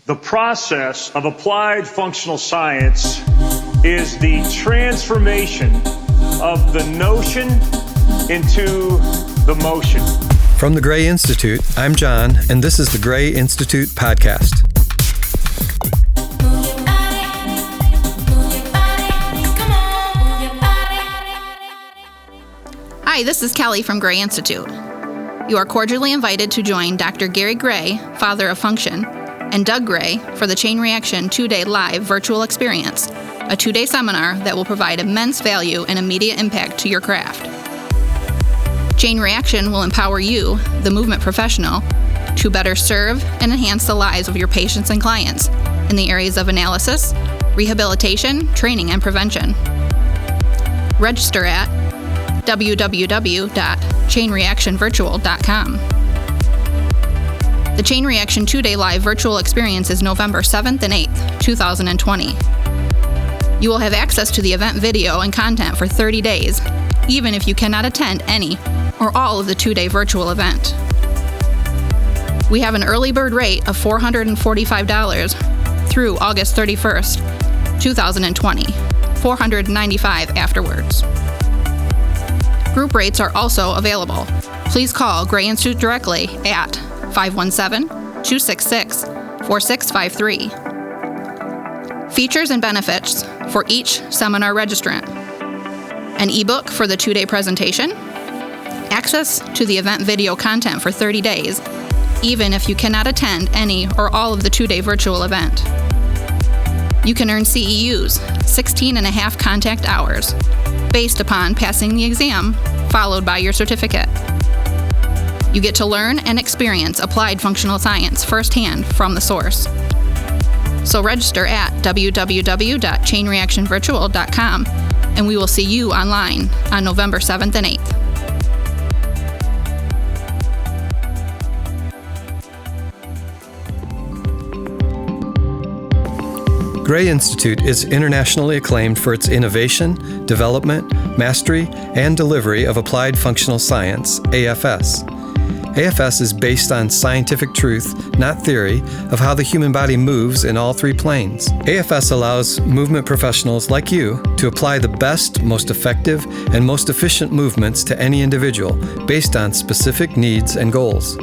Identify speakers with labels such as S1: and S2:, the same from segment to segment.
S1: The process of applied functional science is the transformation of the notion into the motion.
S2: From the Gray Institute, I'm John, and this is the Gray Institute podcast.
S3: Hi, this is Kelly from Gray Institute. You are cordially invited to join Dr. Gary Gray, Father of Function, and Doug Gray for the Chain Reaction 2-day live virtual experience, a 2-day seminar that will provide immense value and immediate impact to your craft. Chain Reaction will empower you, the movement professional, to better serve and enhance the lives of your patients and clients in the areas of analysis, rehabilitation, training, and prevention. Register at www.chainreactionvirtual.com. The Chain Reaction 2-day live virtual experience is November 7th and 8th, 2020. You will have access to the event video and content for 30 days, even if you cannot attend any or all of the 2-day virtual event. We have an early bird rate of $445 through August 31st, 2020, $495 afterwards. Group rates are also available. Please call Gray Institute directly at 517-266-4653. Features and benefits for each seminar registrant: an ebook for the 2-day presentation, access to the event video content for 30 days, even if you cannot attend any or all of the 2-day virtual event. You can earn CEUs, 16.5 contact hours, based upon passing the exam, followed by your certificate. You get to learn and experience applied functional science firsthand from the source. So register at www.chainreactionvirtual.com, and we will see you online on November 7th and 8th.
S2: Gray Institute is internationally acclaimed for its innovation, development, mastery, and delivery of applied functional science, AFS. AFS is based on scientific truth, not theory, of how the human body moves in all 3 planes. AFS allows movement professionals like you to apply the best, most effective, and most efficient movements to any individual based on specific needs and goals.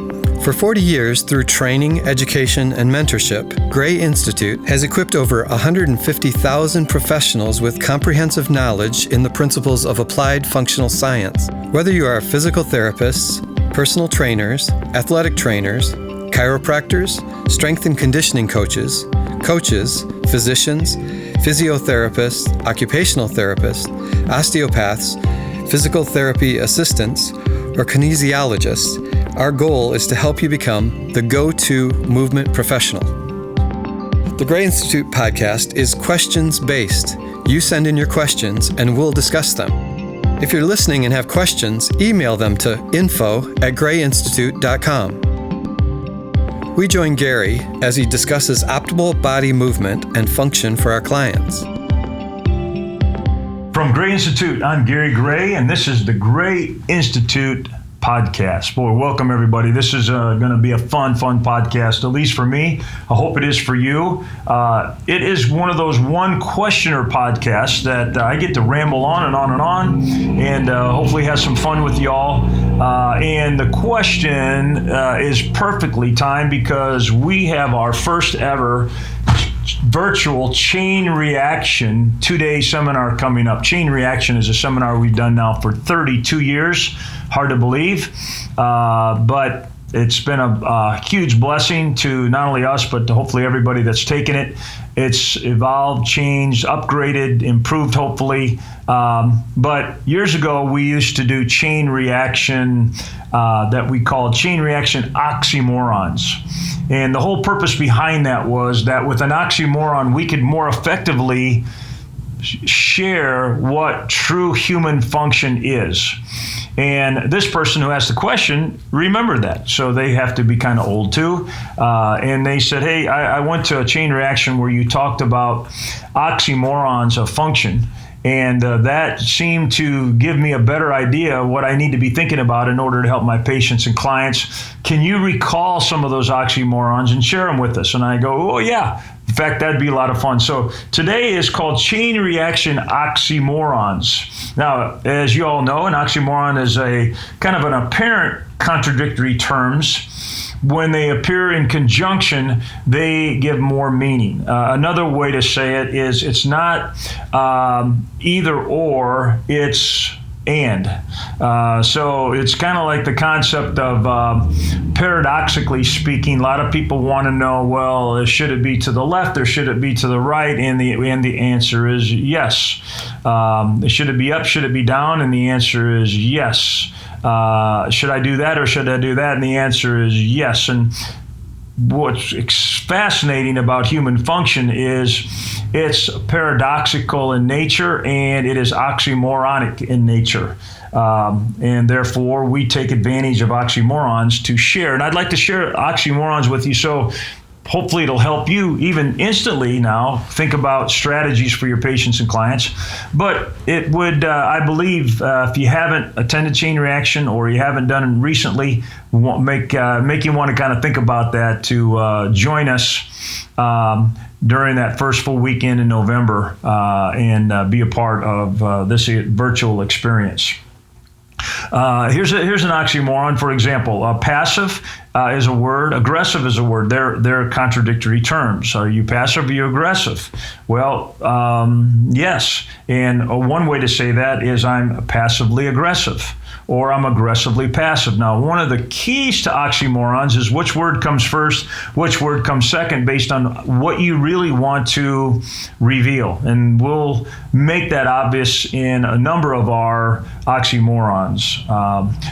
S2: For 40 years, through training, education, and mentorship, Gray Institute has equipped over 150,000 professionals with comprehensive knowledge in the principles of applied functional science. Whether you are physical therapists, personal trainers, athletic trainers, chiropractors, strength and conditioning coaches, physicians, physiotherapists, occupational therapists, osteopaths, physical therapy assistants, or kinesiologists, our goal is to help you become the go-to movement professional. The Gray Institute podcast is questions-based. You send in your questions and we'll discuss them. If you're listening and have questions, email them to info@grayinstitute.com. We join Gary as he discusses optimal body movement and function for our clients.
S1: From Gray Institute, I'm Gary Gray, and this is the Gray Institute podcast. Boy, welcome everybody. This is going to be a fun podcast, at least for me. I hope it is for you. It is one of those one-questioner podcasts that I get to ramble on and on and on, and hopefully have some fun with y'all. And the question is perfectly timed because we have our first ever virtual Chain Reaction 2-day seminar coming up. Chain Reaction is a seminar we've done now for 32 years. Hard to believe, but it's been a huge blessing to not only us, but to hopefully everybody that's taken it. It's evolved, changed, upgraded, improved, hopefully. But years ago, we used to do chain reaction that we called chain reaction oxymorons. And the whole purpose behind that was that with an oxymoron, we could more effectively share what true human function is. And this person who asked the question remembered that. So they have to be kind of old too. And they said, hey, I went to a chain reaction where you talked about oxymorons of function. And that seemed to give me a better idea of what I need to be thinking about in order to help my patients and clients. Can you recall some of those oxymorons and share them with us? And I go, oh, yeah. In fact, that'd be a lot of fun. So today is called Chain Reaction Oxymorons. Now, as you all know, an oxymoron is a kind of an apparent contradictory terms. When they appear in conjunction, they give more meaning. Another way to say it is it's not either or, it's and. So it's kind of like the concept of paradoxically speaking. A lot of people want to know, well, should it be to the left or should it be to the right? And the answer is yes. Should it be up? Should it be down? And the answer is yes. Should I do that or should I do that? And the answer is yes. And what's fascinating about human function is it's paradoxical in nature and it is oxymoronic in nature. And therefore, we take advantage of oxymorons to share. And I'd like to share oxymorons with you. So hopefully it'll help you even instantly now think about strategies for your patients and clients. But it would, I believe, if you haven't attended Chain Reaction or you haven't done it recently, make you want to kind of think about that to join us during that first full weekend in November and be a part of this virtual experience. Here's an oxymoron, for example. Passive is a word. Aggressive is a word. They're contradictory terms. Are you passive or are you aggressive? Well, yes. And one way to say that is I'm passively aggressive or I'm aggressively passive. Now, one of the keys to oxymorons is which word comes first, which word comes second, based on what you really want to reveal. And we'll make that obvious in a number of our oxymorons.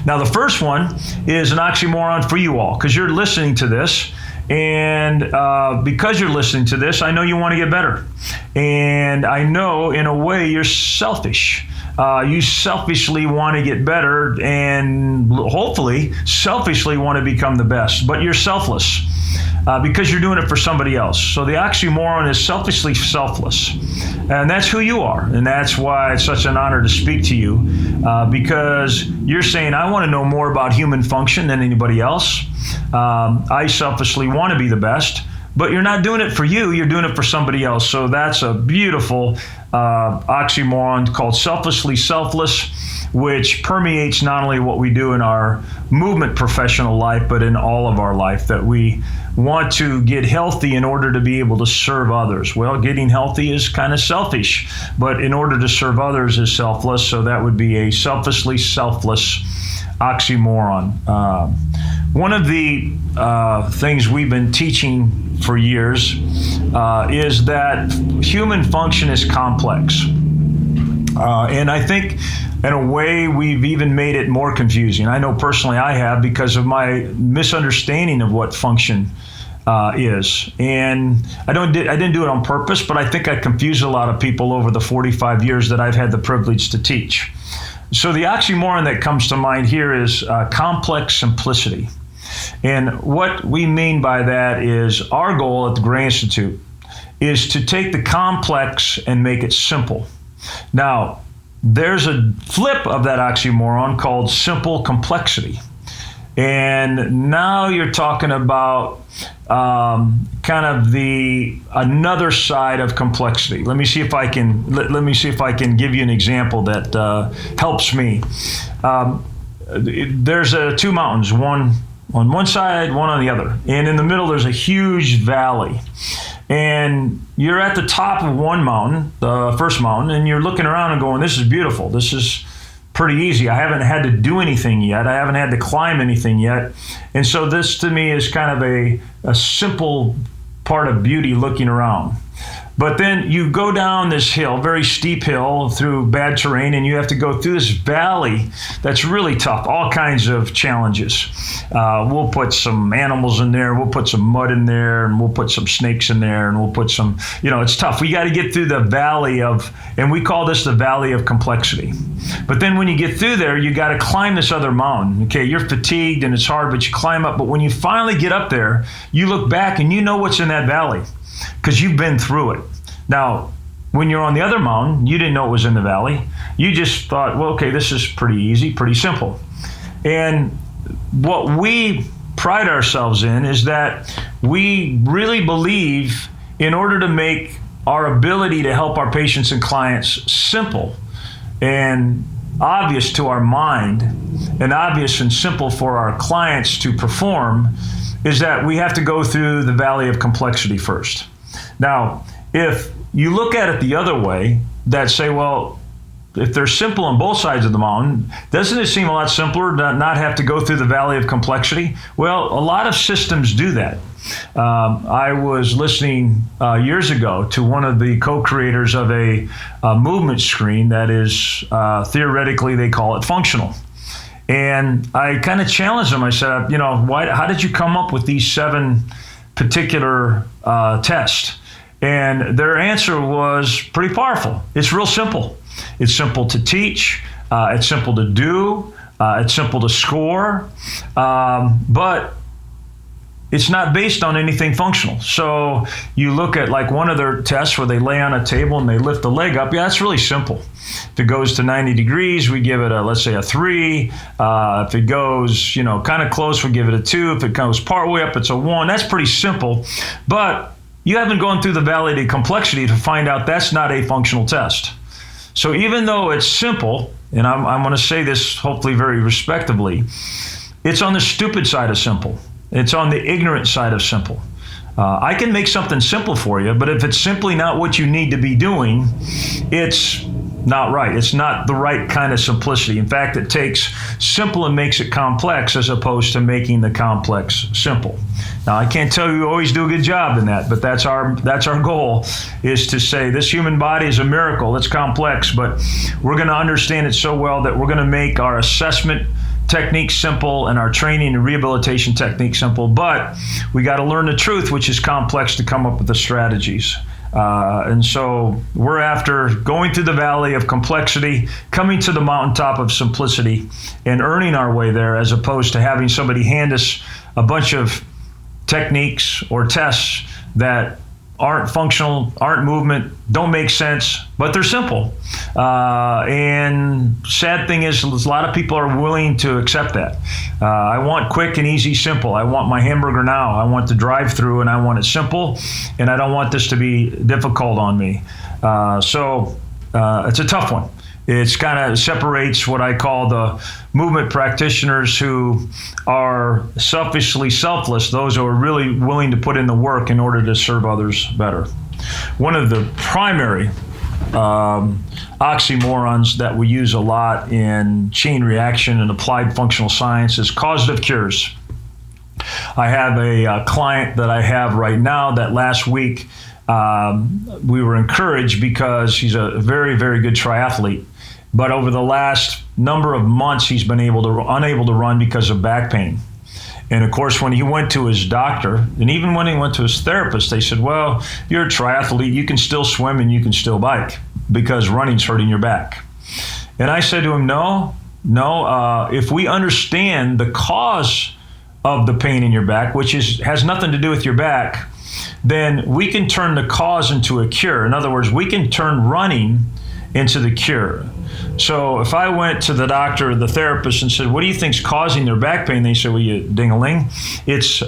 S1: Now, the first one is an oxymoron for you all, because you're listening to this. And because you're listening to this, I know you want to get better. And I know, in a way, you're selfish. You selfishly want to get better and hopefully selfishly want to become the best. But you're selfless because you're doing it for somebody else. So the oxymoron is selfishly selfless. And that's who you are. And that's why it's such an honor to speak to you because you're saying, I want to know more about human function than anybody else. I selfishly want to be the best, but you're not doing it for you, you're doing it for somebody else. So that's a beautiful oxymoron called selfishly selfless, which permeates not only what we do in our movement professional life, but in all of our life, that we want to get healthy in order to be able to serve others. Well, getting healthy is kind of selfish, but in order to serve others is selfless, so that would be a selfishly selfless oxymoron. One of the things we've been teaching for years is that human function is complex. And I think in a way we've even made it more confusing. I know personally I have, because of my misunderstanding of what function is. And I didn't do it on purpose, but I think I confused a lot of people over the 45 years that I've had the privilege to teach. So the oxymoron that comes to mind here is complex simplicity. And what we mean by that is our goal at the Gray Institute is to take the complex and make it simple. Now, there's a flip of that oxymoron called simple complexity. And now you're talking about kind of another side of complexity. Let me see if I can give you an example that helps me. There's two mountains, one on one side, one on the other. And in the middle, there's a huge valley. And you're at the top of one mountain, the first mountain, and you're looking around and going, this is beautiful. This is pretty easy. I haven't had to do anything yet. I haven't had to climb anything yet. And so this to me is kind of a simple part of beauty, looking around. But then you go down this hill, very steep hill, through bad terrain, and you have to go through this valley that's really tough, all kinds of challenges. We'll put some animals in there, we'll put some mud in there, and we'll put some snakes in there, and we'll put some, it's tough. We got to get through the valley and we call this the valley of complexity. But then when you get through there, you got to climb this other mountain. Okay, you're fatigued and it's hard, but you climb up. But when you finally get up there, you look back and you know what's in that valley, because you've been through it. Now, when you're on the other mountain, you didn't know it was in the valley. You just thought, well, okay, this is pretty easy, pretty simple. And what we pride ourselves in is that we really believe in order to make our ability to help our patients and clients simple and obvious to our mind and obvious and simple for our clients to perform, is that we have to go through the valley of complexity first. Now, if you look at it the other way, that say, well, if they're simple on both sides of the mountain, doesn't it seem a lot simpler to not have to go through the valley of complexity? Well, a lot of systems do that. I was listening years ago to one of the co-creators of a movement screen that is theoretically, they call it functional. And I kind of challenged them. I said, how did you come up with these 7 particular tests? And their answer was pretty powerful. It's real simple. It's simple to teach. It's simple to do. It's simple to score. But it's not based on anything functional. So you look at like one of their tests where they lay on a table and they lift the leg up. Yeah, that's really simple. If it goes to 90 degrees, we give it let's say a 3. If it goes, kind of close, we give it a 2. If it goes part way up, it's a 1. That's pretty simple. But you haven't gone through the valley of complexity to find out that's not a functional test. So even though it's simple, and I'm going to say this hopefully very respectably, it's on the stupid side of simple. It's on the ignorant side of simple. I can make something simple for you, but if it's simply not what you need to be doing, it's not right. It's not the right kind of simplicity. In fact, it takes simple and makes it complex as opposed to making the complex simple. Now, I can't tell you we always do a good job in that, but that's our goal, is to say this human body is a miracle. It's complex, but we're going to understand it so well that we're going to make our assessment technique simple and our training and rehabilitation technique simple, but we got to learn the truth, which is complex, to come up with the strategies. And so we're after going through the valley of complexity, coming to the mountaintop of simplicity, and earning our way there, as opposed to having somebody hand us a bunch of techniques or tests that aren't functional, aren't movement, don't make sense, but they're simple. And sad thing is, a lot of people are willing to accept that. I want quick and easy, simple. I want my hamburger now. I want the drive-through, and I want it simple, and I don't want this to be difficult on me. So it's a tough one. It's kind of separates what I call the movement practitioners who are selfishly selfless, those who are really willing to put in the work in order to serve others better. One of the primary oxymorons that we use a lot in chain reaction and applied functional science is causative cures. I have a client that I have right now that last week we were encouraged because he's a very, very good triathlete. But over the last number of months, he's been unable to run because of back pain. And of course, when he went to his doctor, and even when he went to his therapist, they said, well, you're a triathlete, you can still swim and you can still bike because running's hurting your back. And I said to him, no, if we understand the cause of the pain in your back, which has nothing to do with your back, then we can turn the cause into a cure. In other words, we can turn running into the cure. So if I went to the doctor or the therapist and said, what do you think's causing their back pain? They said, well, you ding-a-ling, it's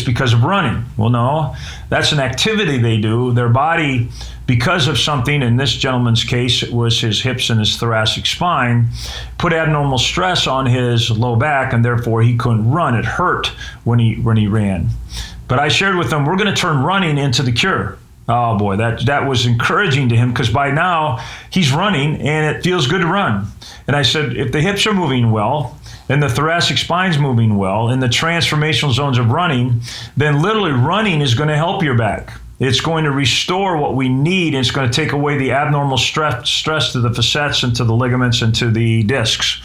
S1: because of running. Well, no, that's an activity they do. Their body, because of something, in this gentleman's case, it was his hips and his thoracic spine, put abnormal stress on his low back, and therefore he couldn't run. It hurt when he ran. But I shared with them, we're going to turn running into the cure. Oh boy, that was encouraging to him, because by now he's running and it feels good to run. And I said, if the hips are moving well and the thoracic spine's moving well and the transformational zones of running, then literally running is going to help your back. It's going to restore what we need, and it's going to take away the abnormal stress to the facets and to the ligaments and to the discs.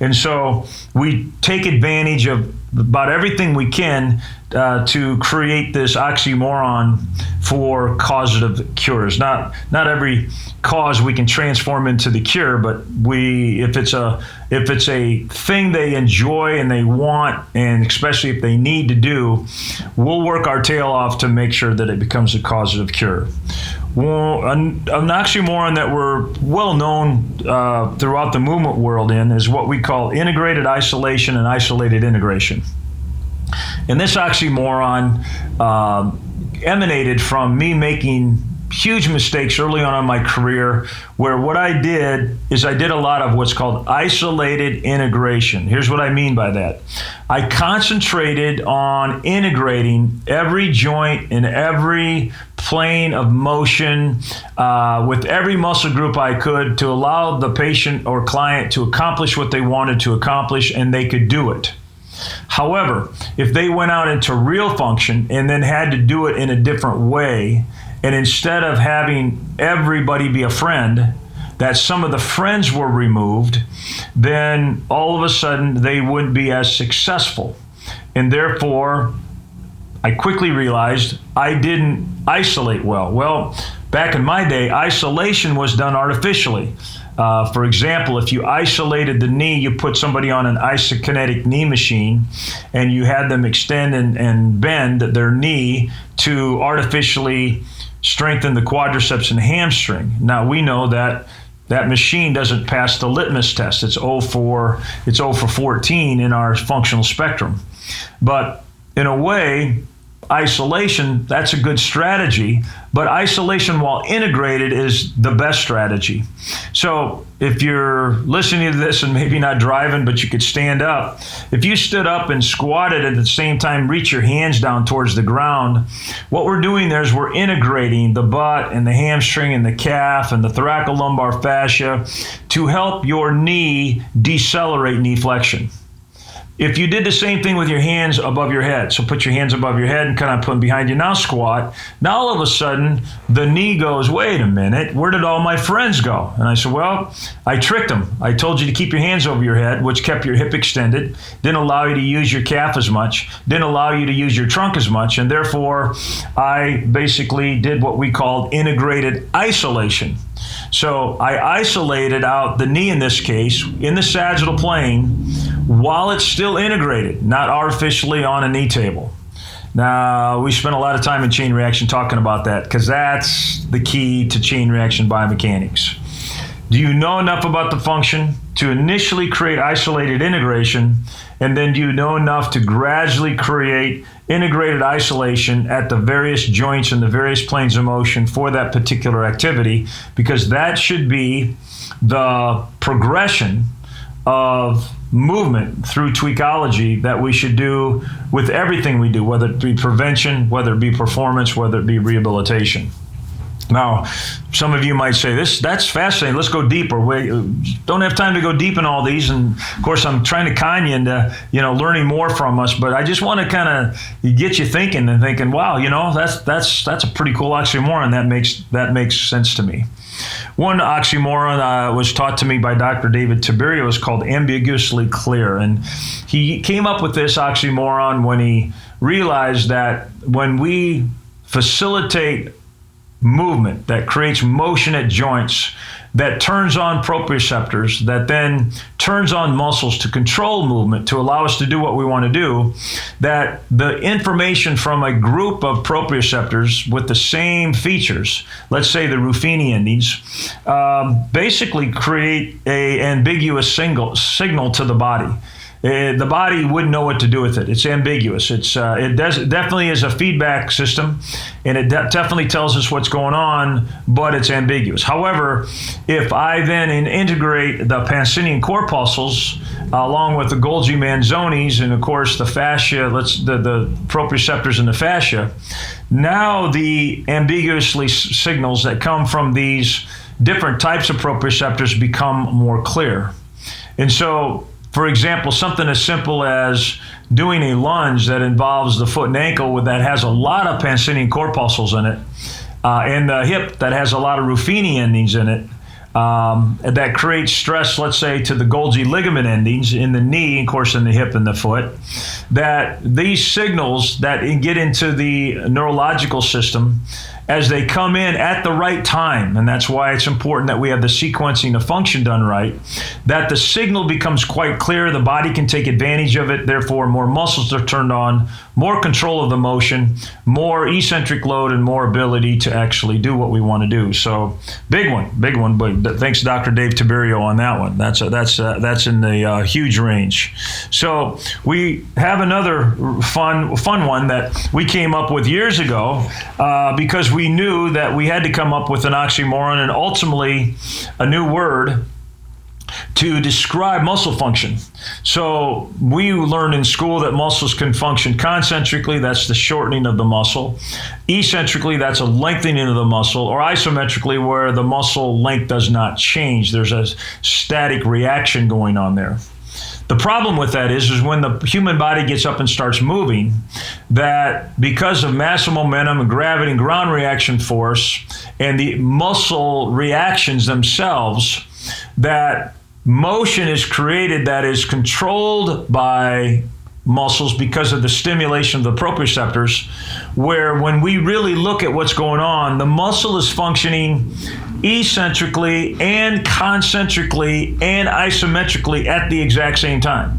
S1: And so we take advantage of about everything we can to create this oxymoron for causative cures. Not every cause we can transform into the cure, but if it's a thing they enjoy and they want, and especially if they need to do, we'll work our tail off to make sure that it becomes a causative cure. Well, an oxymoron that we're well known throughout the movement world is what we call integrated isolation and isolated integration. And this oxymoron emanated from me making huge mistakes early on in my career, where what I did is I did a lot of what's called isolated integration. Here's what I mean by that. I concentrated on integrating every joint in every plane of motion with every muscle group I could to allow the patient or client to accomplish what they wanted to accomplish, and they could do it. However, if they went out into real function and then had to do it in a different way, and instead of having everybody be a friend, that some of the friends were removed, then all of a sudden they wouldn't be as successful. And therefore, I quickly realized I didn't isolate well. Well, back in my day, isolation was done artificially. For example, if you isolated the knee, you put somebody on an isokinetic knee machine and you had them extend and bend their knee to artificially strengthen the quadriceps and hamstring. Now, we know that that machine doesn't pass the litmus test. It's 0 for 14 in our functional spectrum. But in a way, isolation, that's a good strategy, but isolation while integrated is the best strategy. So if you're listening to this and maybe not driving, but you could stand up, if you stood up and squatted at the same time, reach your hands down towards the ground, what we're doing there is we're integrating the butt and the hamstring and the calf and the thoracolumbar fascia to help your knee decelerate knee flexion. If you did the same thing with your hands above your head, so put your hands above your head and kind of put them behind you, now squat, now all of a sudden the knee goes, wait a minute, where did all my friends go? And I said, well, I tricked them. I told you to keep your hands over your head, which kept your hip extended, didn't allow you to use your calf as much, didn't allow you to use your trunk as much, and therefore I basically did what we called integrated isolation. So I isolated out the knee in this case in the sagittal plane while it's still integrated, not artificially on a knee table. Now, we spent a lot of time in chain reaction talking about that because that's the key to chain reaction biomechanics. Do you know enough about the function to initially create isolated integration, and then do you know enough to gradually create integrated isolation at the various joints and the various planes of motion for that particular activity? Because that should be the progression of movement through tweakology that we should do with everything we do, whether it be prevention, whether it be performance, whether it be rehabilitation. Now, some of you might say, that's fascinating. Let's go deeper. We don't have time to go deep in all these. And of course, I'm trying to con you into, learning more from us. But I just want to kind of get you thinking, wow, that's a pretty cool oxymoron. That makes sense to me. One oxymoron was taught to me by Dr. David Tiberio. Is called ambiguously clear. And he came up with this oxymoron when he realized that when we facilitate movement that creates motion at joints, that turns on proprioceptors, that then turns on muscles to control movement, to allow us to do what we want to do, that the information from a group of proprioceptors with the same features, let's say the Ruffini endings, basically create an ambiguous signal to the body. The body wouldn't know what to do with it. It's ambiguous. It definitely is a feedback system, and it definitely tells us what's going on, but it's ambiguous. However, if I then integrate the Pancinian corpuscles along with the Golgi manzonis and, of course, the fascia, the proprioceptors in the fascia, now the ambiguously signals that come from these different types of proprioceptors become more clear. And so, for example, something as simple as doing a lunge that involves the foot and ankle that has a lot of Pancinian corpuscles in it, and the hip that has a lot of Ruffini endings in it, that creates stress, let's say, to the Golgi ligament endings in the knee, of course, in the hip and the foot, that these signals that get into the neurological system as they come in at the right time, and that's why it's important that we have the sequencing of function done right, that the signal becomes quite clear, the body can take advantage of it, therefore more muscles are turned on, more control of the motion, more eccentric load, and more ability to actually do what we want to do. So big one, but thanks Dr. Dave Tiberio on that one. That's in the huge range. So we have another fun one that we came up with years ago because we knew that we had to come up with an oxymoron and ultimately a new word to describe muscle function. So we learned in school that muscles can function concentrically, that's the shortening of the muscle. Eccentrically, that's a lengthening of the muscle, or isometrically, where the muscle length does not change. There's a static reaction going on there. The problem with that is when the human body gets up and starts moving, that because of mass and momentum and gravity and ground reaction force and the muscle reactions themselves, that motion is created that is controlled by muscles because of the stimulation of the proprioceptors, where when we really look at what's going on, the muscle is functioning eccentrically and concentrically and isometrically at the exact same time.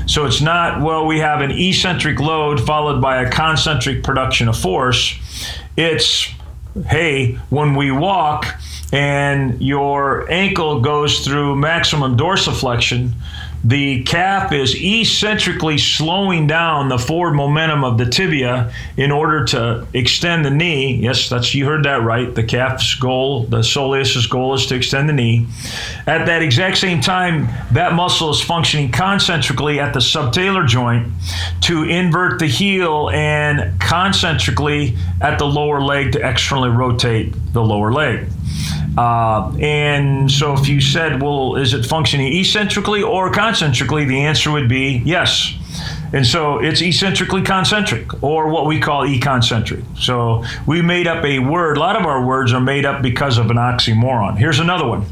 S1: So it's not, well, we have an eccentric load followed by a concentric production of force. It's, hey, when we walk and your ankle goes through maximum dorsiflexion, the calf is eccentrically slowing down the forward momentum of the tibia in order to extend the knee. Yes, you heard that right. The calf's goal, the soleus's goal is to extend the knee. At that exact same time, that muscle is functioning concentrically at the subtalar joint to invert the heel and concentrically at the lower leg to externally rotate the lower leg. And so if you said, well, is it functioning eccentrically or concentrically? The answer would be yes. And so it's eccentrically concentric, or what we call econcentric. So we made up a word. A lot of our words are made up because of an oxymoron. Here's another one.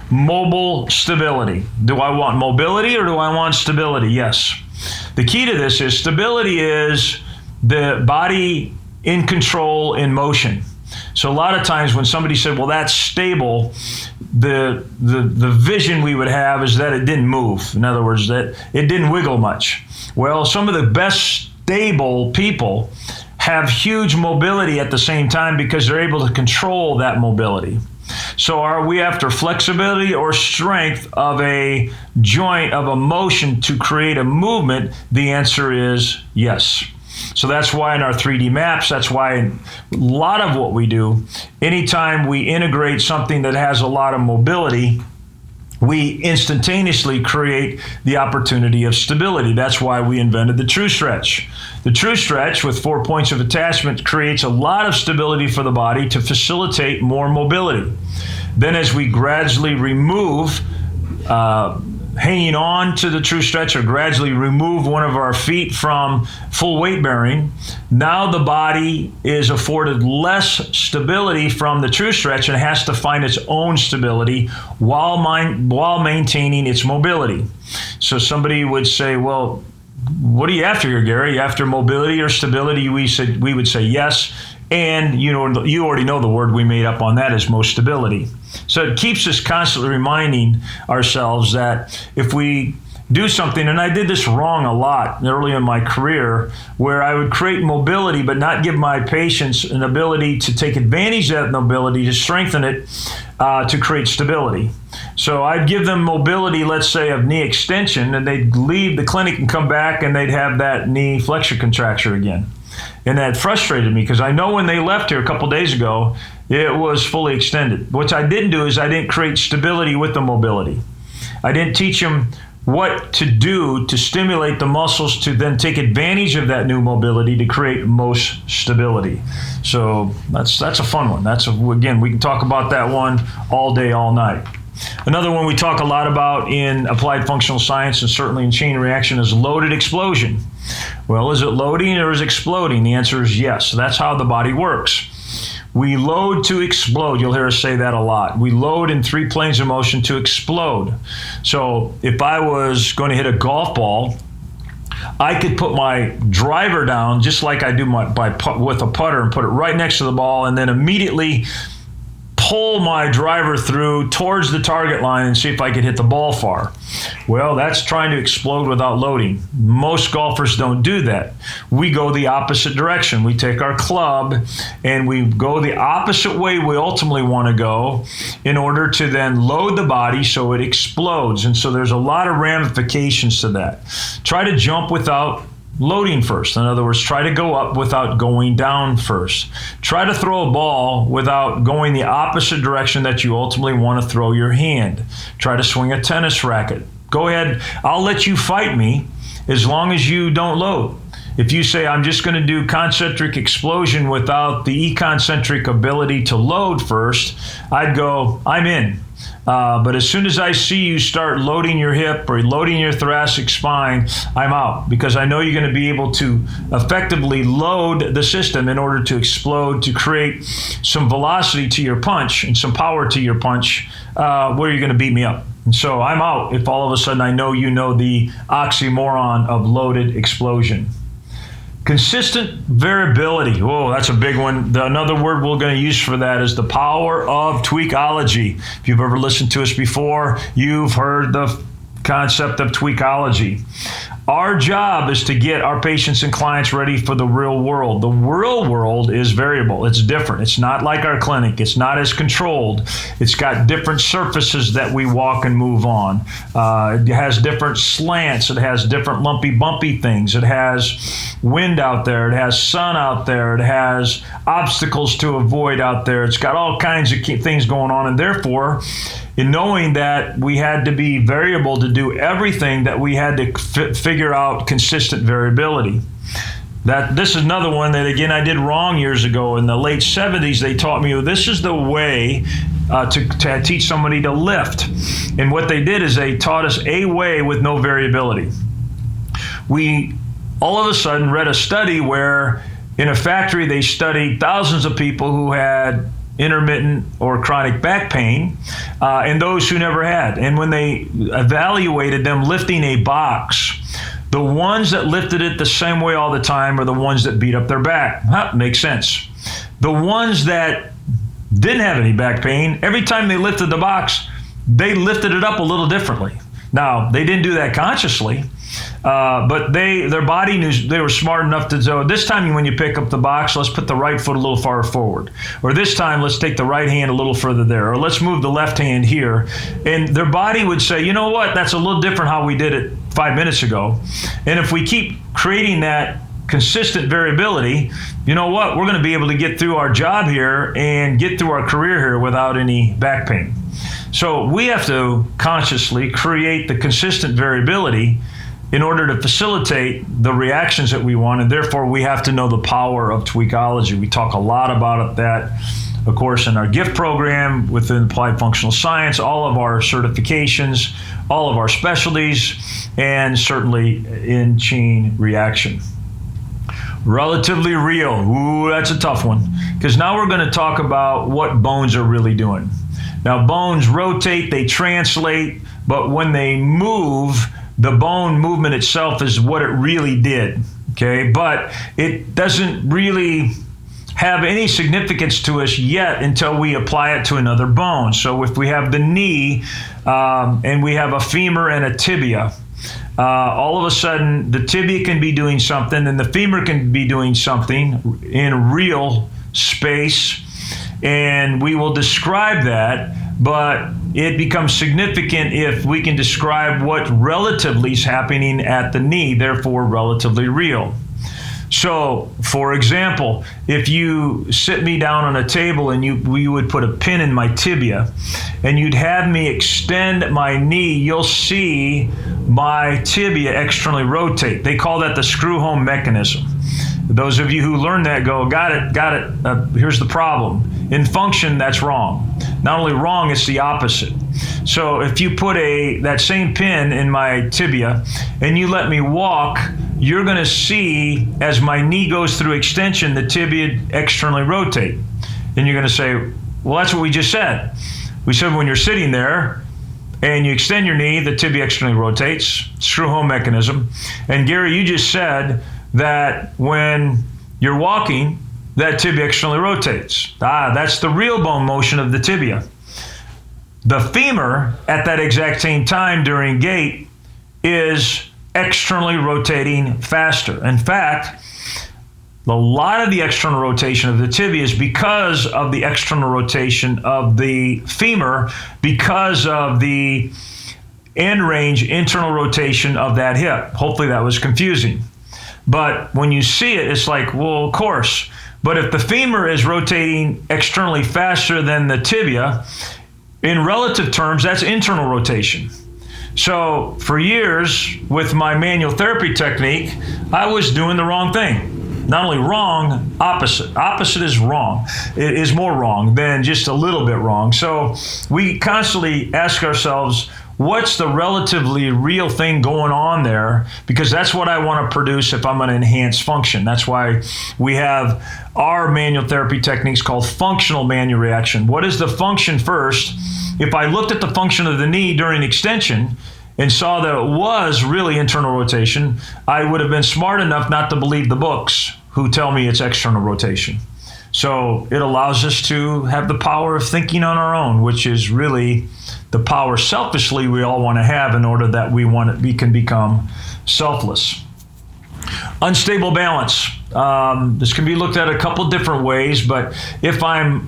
S1: Mobile stability. Do I want mobility or do I want stability? Yes. The key to this is stability is the body in control in motion. So a lot of times when somebody said, well, that's stable, the vision we would have is that it didn't move. In other words, that it didn't wiggle much. Well, some of the best stable people have huge mobility at the same time because they're able to control that mobility. So are we after flexibility or strength of a joint, of a motion to create a movement? The answer is yes. So that's why in our 3D maps, that's why in a lot of what we do, anytime we integrate something that has a lot of mobility, we instantaneously create the opportunity of stability. That's why we invented the true stretch. The true stretch with 4 points of attachment creates a lot of stability for the body to facilitate more mobility. Then as we gradually remove hanging on to the true stretch or gradually remove one of our feet from full weight bearing, now the body is afforded less stability from the true stretch and has to find its own stability while maintaining its mobility. So somebody would say, well, what are you after here, Gary? You after mobility or stability? We would say yes. And you already know the word we made up on that is most stability. So it keeps us constantly reminding ourselves that if we do something, and I did this wrong a lot early in my career, where I would create mobility but not give my patients an ability to take advantage of that mobility, to strengthen it, to create stability. So I'd give them mobility, let's say, of knee extension, and they'd leave the clinic and come back and they'd have that knee flexor contracture again. And that frustrated me because I know when they left here a couple days ago, it was fully extended. What I didn't do is I didn't create stability with the mobility. I didn't teach them what to do to stimulate the muscles to then take advantage of that new mobility to create most stability. So that's a fun one. Again, we can talk about that one all day, all night. Another one we talk a lot about in applied functional science and certainly in chain reaction is loaded explosion. Well, is it loading or is it exploding? The answer is yes. That's how the body works. We load to explode. You'll hear us say that a lot. We load in 3 planes of motion to explode. So if I was going to hit a golf ball, I could put my driver down just like I do with a putter and put it right next to the ball, and then immediately pull my driver through towards the target line and see if I could hit the ball far. Well, that's trying to explode without loading. Most golfers don't do that. We go the opposite direction. We take our club and we go the opposite way we ultimately want to go in order to then load the body so it explodes. And so there's a lot of ramifications to that. Try to jump without loading first. In other words, try to go up without going down first. Try to throw a ball without going the opposite direction that you ultimately want to throw your hand. Try to swing a tennis racket. Go ahead. I'll let you fight me as long as you don't load. If you say, I'm just going to do concentric explosion without the econcentric ability to load first, I'd go, I'm in. But as soon as I see you start loading your hip or loading your thoracic spine, I'm out, because I know you're going to be able to effectively load the system in order to explode, to create some velocity to your punch and some power to your punch, where you're going to beat me up. And so I'm out if all of a sudden I know you know the oxymoron of loaded explosion. Consistent variability. Whoa, that's a big one. Another word we're going to use for that is the power of tweakology. If you've ever listened to us before, you've heard the concept of tweakology. Our job is to get our patients and clients ready for the real world. The real world is variable. It's different. It's not like our clinic. It's not as controlled. It's got different surfaces that we walk and move on. It has different slants. It has different lumpy, bumpy things. It has wind out there. It has sun out there. It has obstacles to avoid out there. It's got all kinds of things going on. And therefore, in knowing that we had to be variable to do everything, that we had to figure out consistent variability. This is another one that, again, I did wrong years ago. In the late 70s, they taught me, well, this is the way to teach somebody to lift. And what they did is they taught us a way with no variability. We all of a sudden read a study where in a factory they studied thousands of people who had intermittent or chronic back pain, and those who never had. And when they evaluated them lifting a box, the ones that lifted it the same way all the time are the ones that beat up their back. Makes sense. The ones that didn't have any back pain, every time they lifted the box, they lifted it up a little differently. Now, they didn't do that consciously, but their body knew. They were smart enough to know, this time when you pick up the box, let's put the right foot a little farther forward. Or this time, let's take the right hand a little further there. Or let's move the left hand here. And their body would say, you know what, that's a little different how we did it 5 minutes ago. And if we keep creating that consistent variability, you know what, we're going to be able to get through our job here and get through our career here without any back pain. So we have to consciously create the consistent variability in order to facilitate the reactions that we want, and therefore we have to know the power of tweakology. We talk a lot about that, of course, in our GIFT program, within Applied Functional Science, all of our certifications, all of our specialties, and certainly in chain reaction. Relatively real. Ooh, that's a tough one, because now we're going to talk about what bones are really doing. Now, bones rotate, they translate, but when they move, the bone movement itself is what it really did, okay? But it doesn't really have any significance to us yet until we apply it to another bone. So if we have the knee and we have a femur and a tibia, all of a sudden the tibia can be doing something and the femur can be doing something in real space, and we will describe that, but it becomes significant if we can describe what relatively is happening at the knee, therefore relatively real. So, for example, if you sit me down on a table and you would put a pin in my tibia and you'd have me extend my knee, you'll see my tibia externally rotate. They call that the screw home mechanism. Those of you who learned that go, got it. Here's the problem. In function, that's wrong. Not only wrong, it's the opposite. So if you put that same pin in my tibia and you let me walk, you're going to see as my knee goes through extension, the tibia externally rotate. And you're going to say, well, that's what we just said. We said when you're sitting there, and you extend your knee, the tibia externally rotates, screw home mechanism. And Gary, you just said that when you're walking, that tibia externally rotates. That's the real bone motion of the tibia. The femur, at that exact same time during gait, is externally rotating faster. In fact, a lot of the external rotation of the tibia is because of the external rotation of the femur, because of the end range internal rotation of that hip. Hopefully that was confusing. But when you see it, it's like, well, of course. But if the femur is rotating externally faster than the tibia, in relative terms, that's internal rotation. So for years with my manual therapy technique, I was doing the wrong thing. Not only wrong, opposite. Opposite is wrong. It is more wrong than just a little bit wrong. So we constantly ask ourselves, what's the relatively real thing going on there? Because that's what I want to produce if I'm going to enhance function. That's why we have our manual therapy techniques called functional manual reaction. What is the function first? If I looked at the function of the knee during extension and saw that it was really internal rotation, I would have been smart enough not to believe the books who tell me it's external rotation. So it allows us to have the power of thinking on our own, which is really the power selfishly we all want to have in order that we can become selfless. Unstable balance. This can be looked at a couple different ways, but if I'm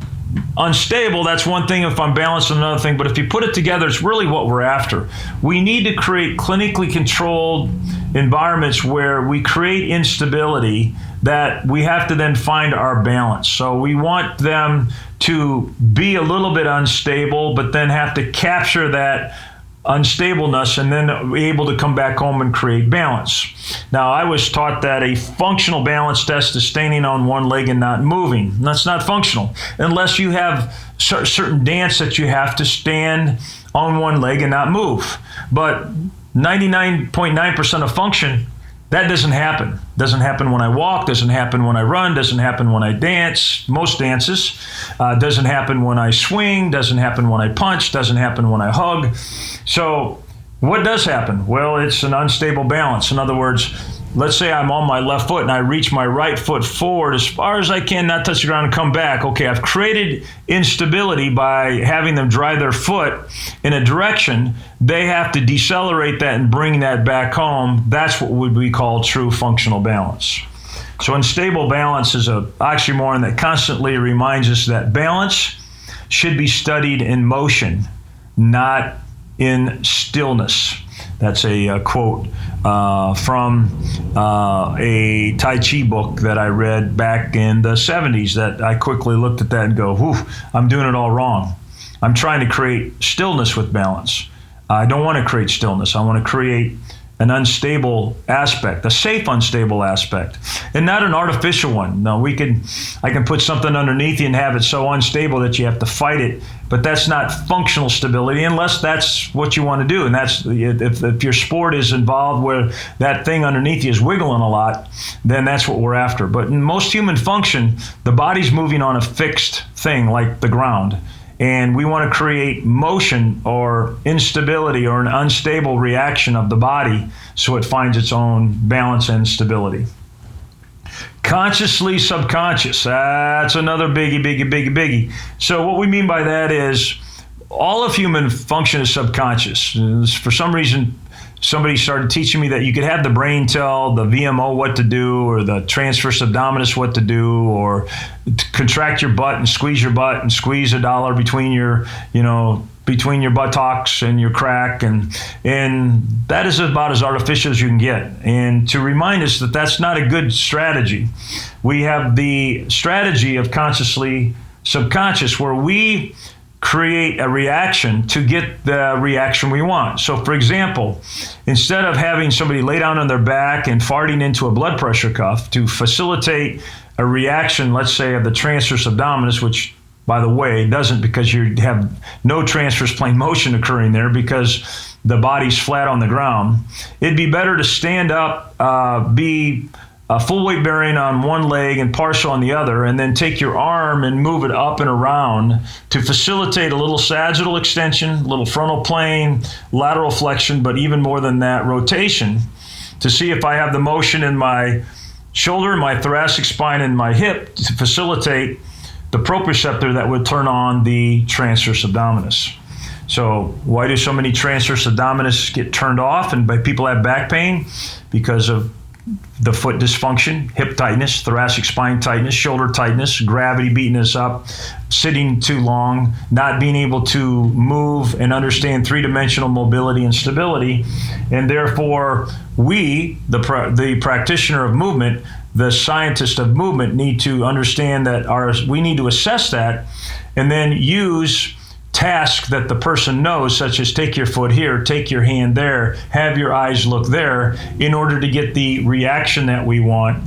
S1: unstable, that's one thing. If I'm balanced, another thing. But if you put it together, it's really what we're after. We need to create clinically controlled environments where we create instability that we have to then find our balance. So we want them to be a little bit unstable, but then have to capture that unstableness and then be able to come back home and create balance. Now, I was taught that a functional balance test is standing on one leg and not moving. That's not functional unless you have certain dance that you have to stand on one leg and not move. But 99.9% of function, that doesn't happen. Doesn't happen when I walk, doesn't happen when I run, doesn't happen when I dance, most dances. Doesn't happen when I swing, doesn't happen when I punch, doesn't happen when I hug. So what does happen? Well, it's an unstable balance. In other words, let's say I'm on my left foot and I reach my right foot forward as far as I can, not touch the ground and come back. Okay, I've created instability by having them drive their foot in a direction. They have to decelerate that and bring that back home. That's what would be called true functional balance. So unstable balance is an oxymoron that constantly reminds us that balance should be studied in motion, not in stillness. That's a quote from a Tai Chi book that I read back in the 70s that I quickly looked at that and go, whew, I'm doing it all wrong. I'm trying to create stillness with balance. I don't want to create stillness. I want to create an unstable aspect, a safe unstable aspect, and not an artificial one. No, I can put something underneath you and have it so unstable that you have to fight it, but that's not functional stability unless that's what you want to do. And that's if your sport is involved where that thing underneath you is wiggling a lot, then that's what we're after. But in most human function, the body's moving on a fixed thing like the ground. And we want to create motion or instability or an unstable reaction of the body so it finds its own balance and stability. Consciously subconscious. That's another biggie. So what we mean by that is all of human function is subconscious. For some reason, somebody started teaching me that you could have the brain tell the VMO what to do, or the transverse abdominis what to do, or contract your butt and squeeze a dollar between your buttocks and your crack, and that is about as artificial as you can get. And to remind us that that's not a good strategy. We have the strategy of consciously subconscious, where we create a reaction to get the reaction we want. So for example, instead of having somebody lay down on their back and farting into a blood pressure cuff to facilitate a reaction, let's say of the transverse abdominis, which by the way doesn't, because you have no transverse plane motion occurring there because the body's flat on the ground, it'd be better to stand up, be full weight bearing on one leg and partial on the other, and then take your arm and move it up and around to facilitate a little sagittal extension, a little frontal plane, lateral flexion, but even more than that, rotation, to see if I have the motion in my shoulder, my thoracic spine, and my hip to facilitate the proprioceptor that would turn on the transverse abdominis. So why do so many transverse abdominis get turned off and people have back pain? Because of the foot dysfunction, hip tightness, thoracic spine tightness, shoulder tightness, gravity beating us up, sitting too long, not being able to move and understand three-dimensional mobility and stability. And therefore, we, the practitioner of movement, the scientist of movement, need to understand that we need to assess that and then use tasks that the person knows, such as take your foot here, take your hand there, have your eyes look there, in order to get the reaction that we want,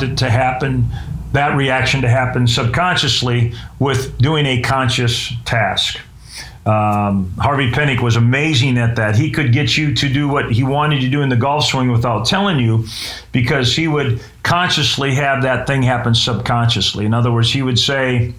S1: it to happen, that reaction to happen subconsciously with doing a conscious task. Harvey Penick was amazing at that. He could get you to do what he wanted to do in the golf swing without telling you, because he would consciously have that thing happen subconsciously. In other words, he would say,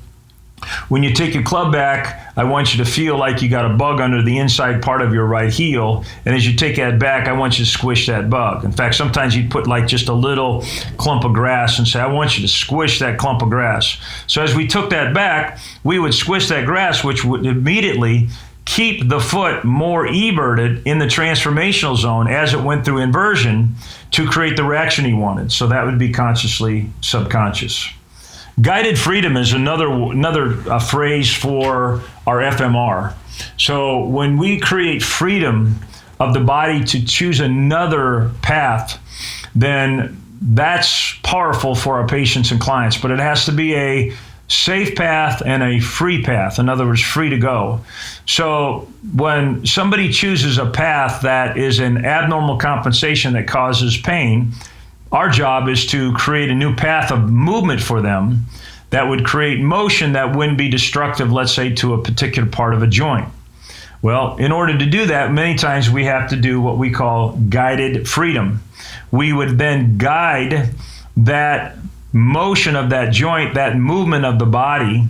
S1: when you take your club back, I want you to feel like you got a bug under the inside part of your right heel. And as you take that back, I want you to squish that bug. In fact, sometimes he'd put like just a little clump of grass and say, I want you to squish that clump of grass. So as we took that back, we would squish that grass, which would immediately keep the foot more everted in the transformational zone as it went through inversion to create the reaction he wanted. So that would be consciously subconscious. Guided freedom is another phrase for our FMR. So when we create freedom of the body to choose another path, then that's powerful for our patients and clients. But it has to be a safe path and a free path. In other words, free to go. So when somebody chooses a path that is an abnormal compensation that causes pain, our job is to create a new path of movement for them that would create motion that wouldn't be destructive, let's say, to a particular part of a joint. Well, in order to do that, many times we have to do what we call guided freedom. We would then guide that motion of that joint, that movement of the body,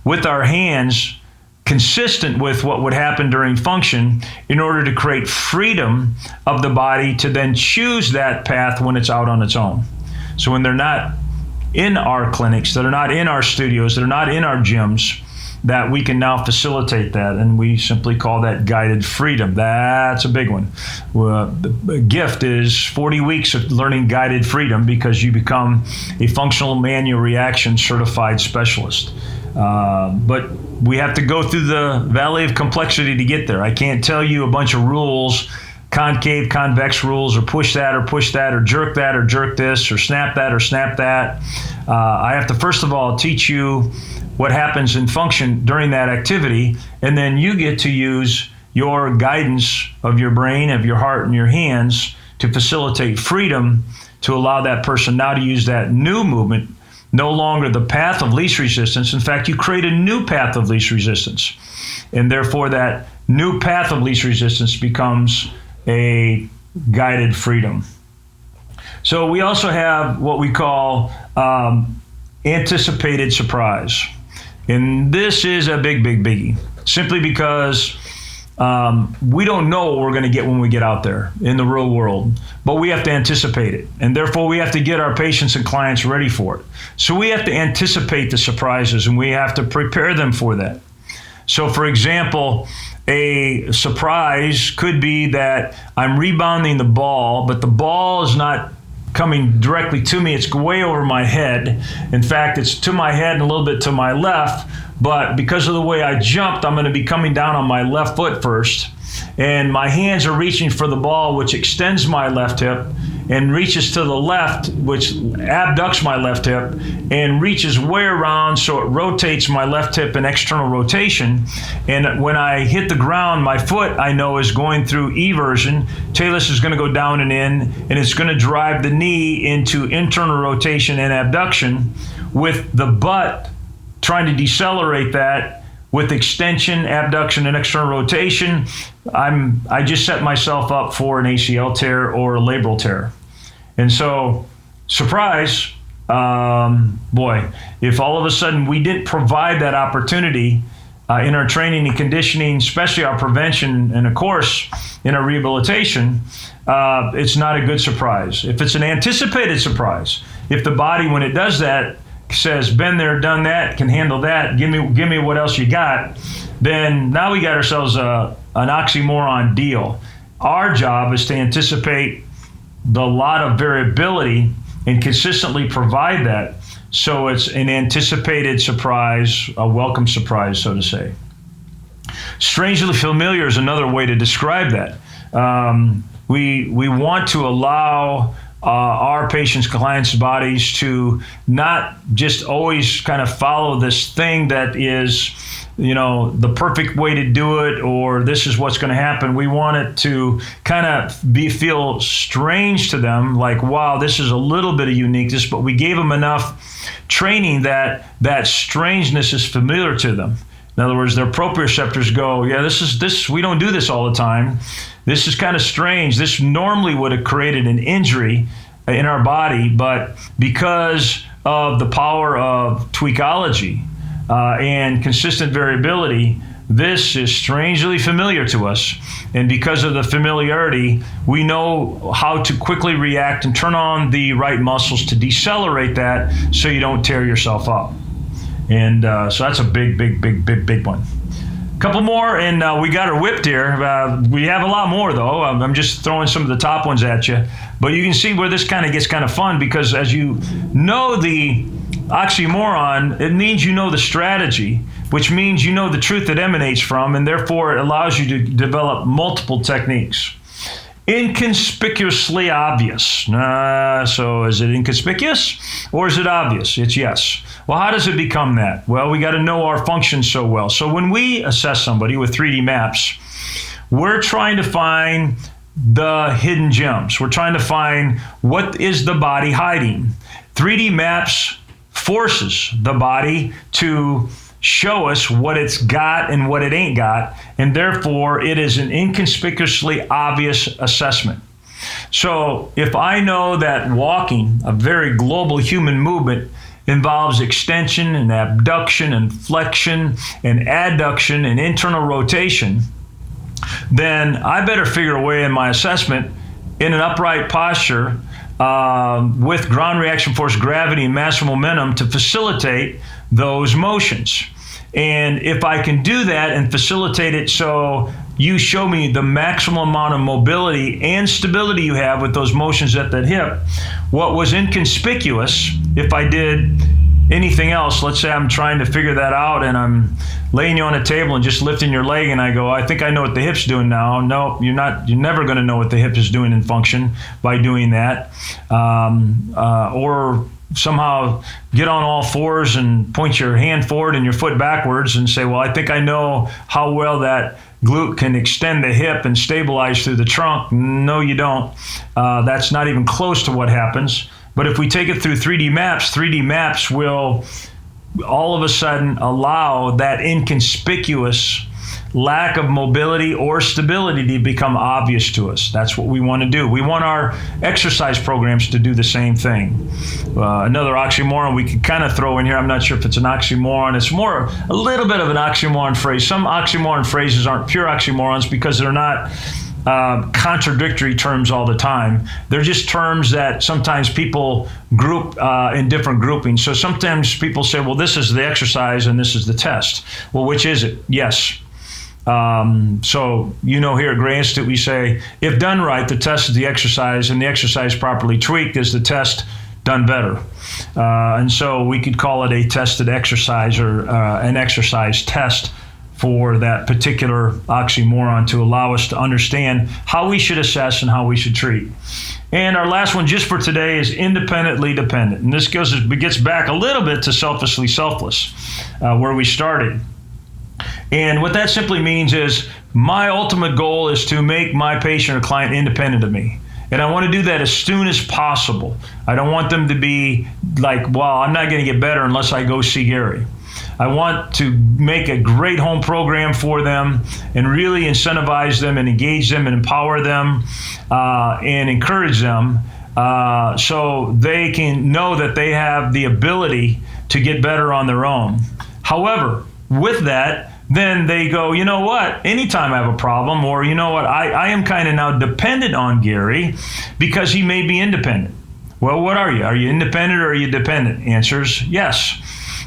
S1: with our hands, consistent with what would happen during function, in order to create freedom of the body to then choose that path when it's out on its own. So when they're not in our clinics, that are not in our studios, that are not in our gyms, that we can now facilitate that, and we simply call that guided freedom. That's a big one. The gift is 40 weeks of learning guided freedom, because you become a functional manual reaction certified specialist. But we have to go through the valley of complexity to get there. I can't tell you a bunch of rules, concave, convex rules, or push that, or jerk that, or jerk this, or snap that, or snap that. I have to first of all teach you what happens in function during that activity, and then you get to use your guidance of your brain, of your heart, and your hands to facilitate freedom, to allow that person now to use that new movement, no longer the path of least resistance. In fact, you create a new path of least resistance. And therefore, that new path of least resistance becomes a guided freedom. So we also have what we call anticipated surprise. And this is a big, big biggie, simply because we don't know what we're going to get when we get out there in the real world, but we have to anticipate it. And therefore, we have to get our patients and clients ready for it. So we have to anticipate the surprises, and we have to prepare them for that. So for example, a surprise could be that I'm rebounding the ball, but the ball is not coming directly to me. It's way over my head. In fact, it's to my head and a little bit to my left, but because of the way I jumped, I'm going to be coming down on my left foot first. And my hands are reaching for the ball, which extends my left hip and reaches to the left, which abducts my left hip and reaches way around, so it rotates my left hip in external rotation. And when I hit the ground, my foot, I know, is going through eversion. Talus is going to go down and in, and it's going to drive the knee into internal rotation and abduction, with the butt trying to decelerate that with extension, abduction, and external rotation. I just set myself up for an ACL tear or a labral tear. And so, surprise, boy, if all of a sudden we didn't provide that opportunity in our training and conditioning, especially our prevention and, of course, in our rehabilitation, it's not a good surprise. If it's an anticipated surprise, if the body, when it does that, says, been there, done that, can handle that, give me what else you got, then now we got ourselves an oxymoron deal. Our job is to anticipate the lot of variability and consistently provide that, so it's an anticipated surprise, a welcome surprise, so to say. Strangely familiar is another way to describe that. We want to allow our patients' clients' bodies to not just always kind of follow this thing that is, the perfect way to do it, or this is what's going to happen. We want it to kind of feel strange to them, like, wow, this is a little bit of uniqueness, but we gave them enough training that strangeness is familiar to them. In other words, their proprioceptors go, yeah, this we don't do this all the time. This is kind of strange. This normally would have created an injury in our body, but because of the power of tweakology and consistent variability, this is strangely familiar to us. And because of the familiarity, we know how to quickly react and turn on the right muscles to decelerate that so you don't tear yourself up. And so that's a big one. A couple more, and we got her whipped here. We have a lot more, though. I'm just throwing some of the top ones at you. But you can see where this kind of gets kind of fun, because as you know the oxymoron, it means you know the strategy, which means you know the truth it emanates from, and therefore it allows you to develop multiple techniques. Inconspicuously obvious. So is it inconspicuous or is it obvious? It's yes. Well, how does it become that? Well, we got to know our functions so well. So when we assess somebody with 3D maps, we're trying to find the hidden gems. We're trying to find what is the body hiding. 3D maps forces the body to show us what it's got and what it ain't got, and therefore it is an inconspicuously obvious assessment. So if I know that walking, a very global human movement, involves extension and abduction and flexion and adduction and internal rotation, then I better figure a way in my assessment in an upright posture with ground reaction force, gravity, and mass momentum to facilitate those motions. And if I can do that and facilitate it so you show me the maximum amount of mobility and stability you have with those motions at that hip, what was inconspicuous, if I did anything else, let's say I'm trying to figure that out and I'm laying you on a table and just lifting your leg and I go, I think I know what the hip's doing now. No, you're not. You're never going to know what the hip is doing in function by doing that. Or somehow get on all fours and point your hand forward and your foot backwards and say, well, I think I know how well that glute can extend the hip and stabilize through the trunk. No, you don't. That's not even close to what happens. But if we take it through 3D maps will all of a sudden allow that inconspicuous lack of mobility or stability to become obvious to us. That's what we want to do. We want our exercise programs to do the same thing. Another oxymoron we could kind of throw in here, I'm not sure if it's an oxymoron, it's more a little bit of an oxymoron phrase. Some oxymoron phrases aren't pure oxymorons because they're not contradictory terms all the time. They're just terms that sometimes people group in different groupings. So sometimes people say, well, this is the exercise and this is the test. Well, which is it? Yes. So, here at Gray Institute, we say, if done right, the test is the exercise, and the exercise properly tweaked is the test done better. And so we could call it a tested exercise or an exercise test for that particular oxymoron to allow us to understand how we should assess and how we should treat. And our last one just for today is independently dependent. And this gets back a little bit to selfishly selfless, where we started. And what that simply means is my ultimate goal is to make my patient or client independent of me. And I want to do that as soon as possible. I don't want them to be like, well, I'm not going to get better unless I go see Gary. I want to make a great home program for them and really incentivize them and engage them and empower them and encourage them so they can know that they have the ability to get better on their own. However, with that, then they go, you know what, anytime I have a problem, or you know what, I am kind of now dependent on Gary because he may be independent. Well, what are you? Are you independent or are you dependent? Answers, yes,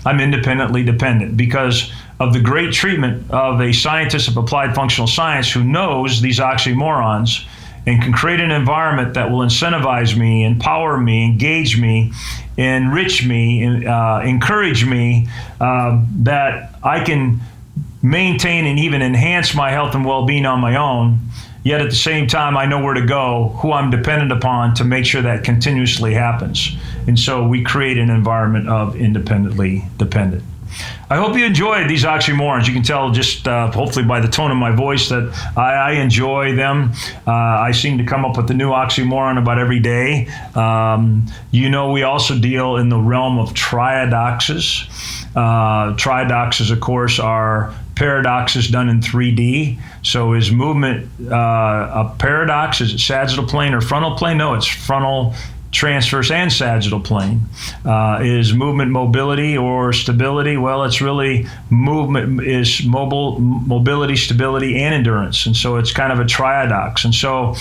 S1: I'm independently dependent because of the great treatment of a scientist of applied functional science who knows these oxymorons and can create an environment that will incentivize me, empower me, engage me, enrich me, encourage me, that I can maintain and even enhance my health and well-being on my own. Yet at the same time, I know where to go, who I'm dependent upon to make sure that continuously happens. And so we create an environment of independently dependent. I hope you enjoyed these oxymorons. You can tell just hopefully by the tone of my voice that I enjoy them. I seem to come up with a new oxymoron about every day. We also deal in the realm of triadoxes. Triadoxes, of course, are paradoxes done in 3D. So is movement a paradox? Is it sagittal plane or frontal plane? No, it's frontal, transverse, and sagittal plane. Is movement mobility or stability? Well, it's really movement is mobility, stability, and endurance. And so it's kind of a triadox. And so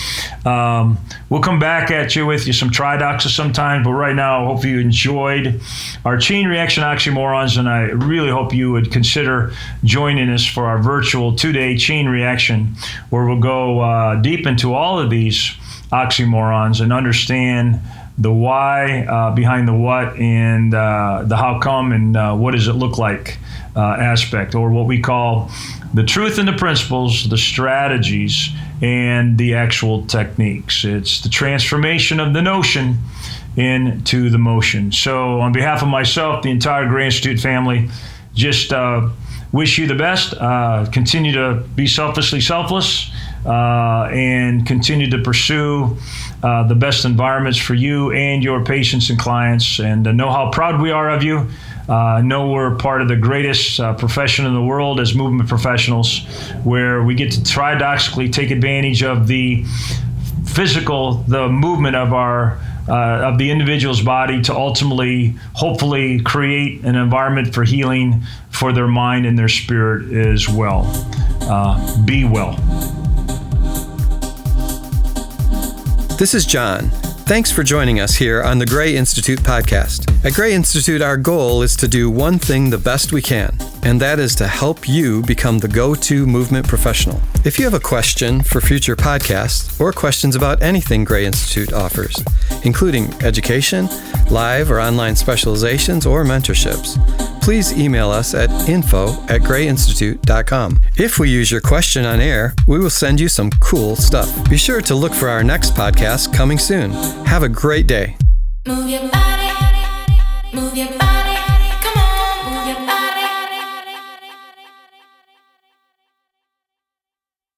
S1: we'll come back at you with some triadoxes sometime. But right now, I hope you enjoyed our chain reaction oxymorons. And I really hope you would consider joining us for our virtual 2-day chain reaction, where we'll go deep into all of these oxymorons and understand the why behind the what and the how come and what does it look like aspect, or what we call the truth and the principles, the strategies, and the actual techniques. It's the transformation of the notion into the motion. So on behalf of myself, the entire Gray Institute family, just wish you the best. Continue to be selfishly selfless and continue to pursue the best environments for you and your patients and clients, and know how proud we are of you. Know we're part of the greatest profession in the world as movement professionals, where we get to triadoxically take advantage of the movement of of the individual's body to ultimately, hopefully, create an environment for healing for their mind and their spirit as well. Be well.
S2: This is John. Thanks for joining us here on the Gray Institute podcast. At Gray Institute, our goal is to do one thing the best we can, and that is to help you become the go-to movement professional. If you have a question for future podcasts or questions about anything Gray Institute offers, including education, live or online specializations, or mentorships, please email us at info@grayinstitute.com. If we use your question on air, we will send you some cool stuff. Be sure to look for our next podcast coming soon. Have a great day.
S4: Move your body, move your body.